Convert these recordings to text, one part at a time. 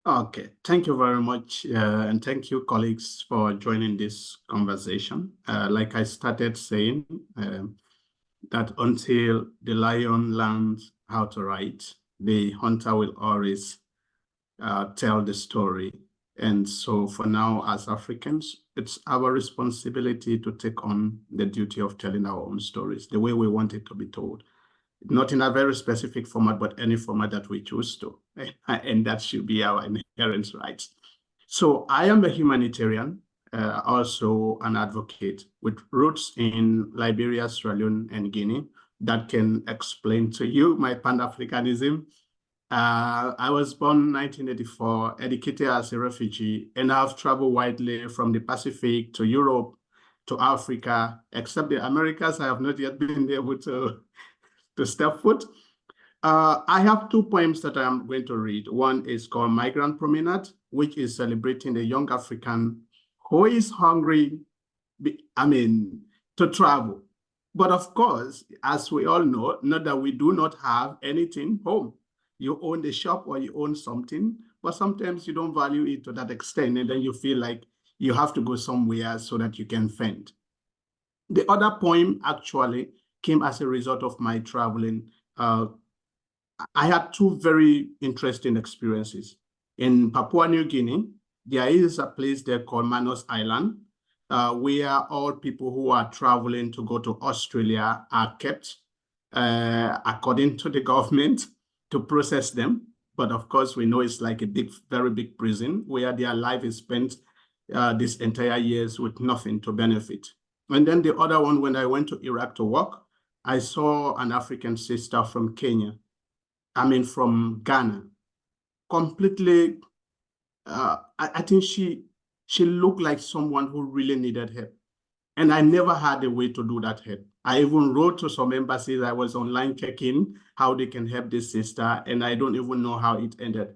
Okay, thank you very much. And thank you, colleagues, for joining this conversation. Like I started saying, that until the lion learns how to write, the hunter will always tell the story. And so for now, as Africans, it's our responsibility to take on the duty of telling our own stories the way we want it to be told. Not in a very specific format, but any format that we choose to. And that should be our inherent rights. So I am a humanitarian, also an advocate with roots in Liberia, Sierra Leone, and Guinea that can explain to you my Pan-Africanism. I was born in 1984, educated as a refugee, and I've traveled widely from the Pacific to Europe to Africa, except the Americas. I have not yet been able to step foot. I have two poems that I'm going to read. One is called Migrant Promenade, which is celebrating the young African who is hungry, to travel. But of course, as we all know, not that we do not have anything home. You own the shop or you own something, but sometimes you don't value it to that extent, and then you feel like you have to go somewhere so that you can fend. The other poem actually came as a result of my traveling. I had two very interesting experiences. In Papua New Guinea, there is a place there called Manus Island, where all people who are traveling to go to Australia are kept, according to the government, to process them. But of course, we know it's like a very big prison where their life is spent this entire years with nothing to benefit. And then the other one, when I went to Iraq to work, I saw an African sister from Kenya, from Ghana, completely, I think she looked like someone who really needed help. And I never had a way to do that help. I even wrote to some embassies. I was online checking how they can help this sister, and I don't even know how it ended.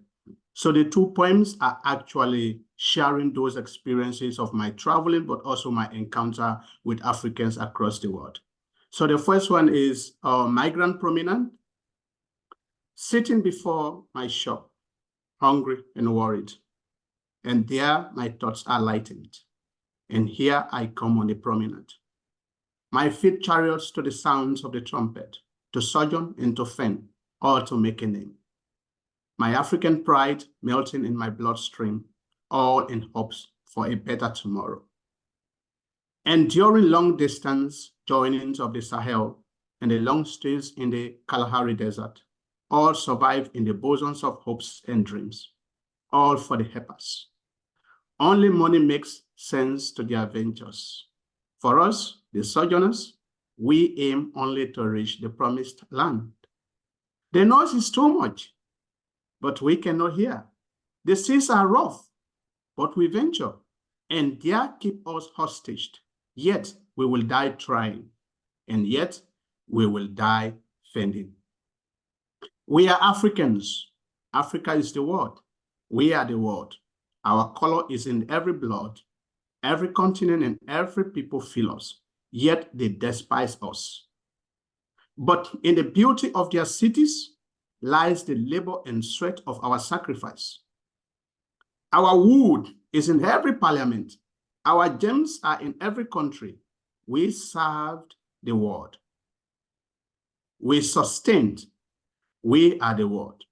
So the two poems are actually sharing those experiences of my traveling, but also my encounter with Africans across the world. So the first one is Migrant Promenade. Sitting before my shop, hungry and worried, and there my thoughts are lightened. And here I come on the promenade. My feet chariots to the sounds of the trumpet, to sojourn and to fend, or to make a name. My African pride melting in my bloodstream, all in hopes for a better tomorrow. Enduring long distance journeyings of the Sahel and the long stays in the Kalahari Desert, all survive in the bosoms of hopes and dreams, all for the helpers. Only money makes sense to their ventures. For us, the sojourners, we aim only to reach the promised land. The noise is too much, but we cannot hear. The seas are rough, but we venture, and they keep us hostage. Yet we will die trying, and yet we will die fending. We are Africans. Africa is the world. We are the world. Our color is in every blood. Every continent and every people feel us, yet they despise us. But in the beauty of their cities lies the labor and sweat of our sacrifice. Our wood is in every parliament. Our gems are in every country. We served the world. We sustained. We are the world.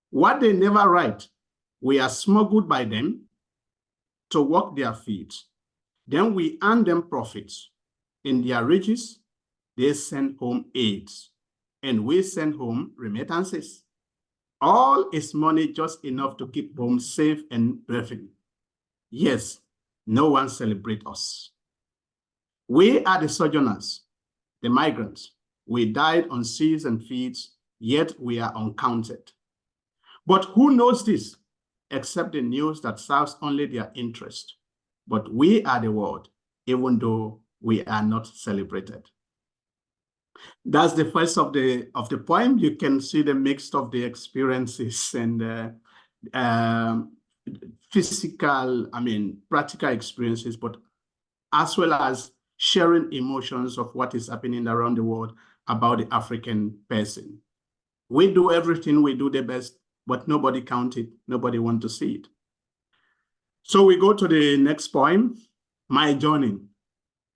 What they never write, we are smuggled by them to work their fields. Then we earn them profits. In their riches, they send home aids, and we send home remittances. All is money just enough to keep home safe and breathing. Yes, no one celebrates us. We are the sojourners, the migrants. We died on seas and fields, yet we are uncounted. But who knows this except the news that serves only their interest? But we are the world, even though we are not celebrated. That's the first of the poem. You can see the mix of the experiences and physical, practical experiences, but as well as sharing emotions of what is happening around the world about the African person. We do everything, we do the best, but nobody count it. Nobody want to see it. So we go to the next poem, My Journey.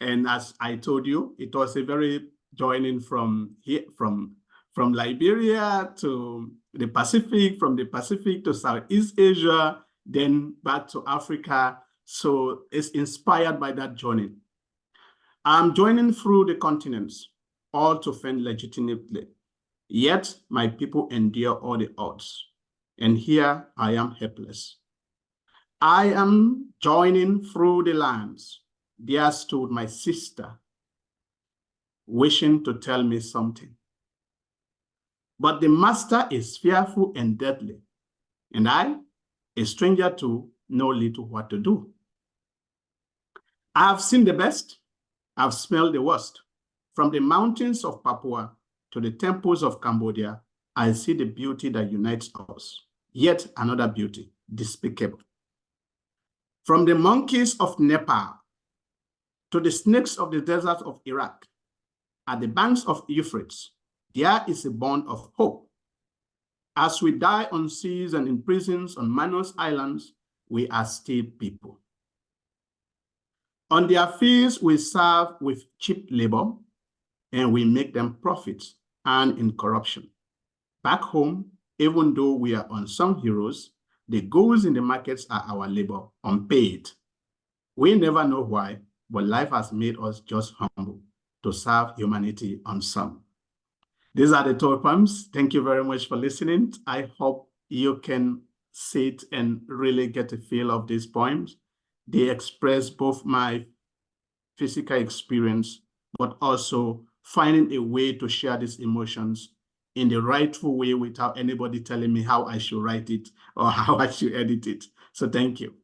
And as I told you, it was a very journey from here, from Liberia to the Pacific, from the Pacific to Southeast Asia, then back to Africa. So it's inspired by that journey. I'm journeying through the continents, all to fend legitimately. Yet my people endure all the odds, and here I am helpless. I am journeying through the lands. There stood my sister, wishing to tell me something. But the master is fearful and deadly, and I, a stranger to, know little what to do. I have seen the best, I've smelled the worst. From the mountains of Papua to the temples of Cambodia, I see the beauty that unites us. Yet another beauty, despicable. From the monkeys of Nepal to the snakes of the desert of Iraq, at the banks of Euphrates, there is a bond of hope. As we die on seas and in prisons on Manus Islands, we are still people. On their fields, we serve with cheap labor, and we make them profits and in corruption. Back home, even though we are unsung heroes, the goods in the markets are our labor, unpaid. We never know why, but life has made us just humble to serve humanity unsung. These are the 12 poems. Thank you very much for listening. I hope you can sit and really get a feel of these poems. They express both my physical experience, but also finding a way to share these emotions in the rightful way without anybody telling me how I should write it or how I should edit it. So thank you.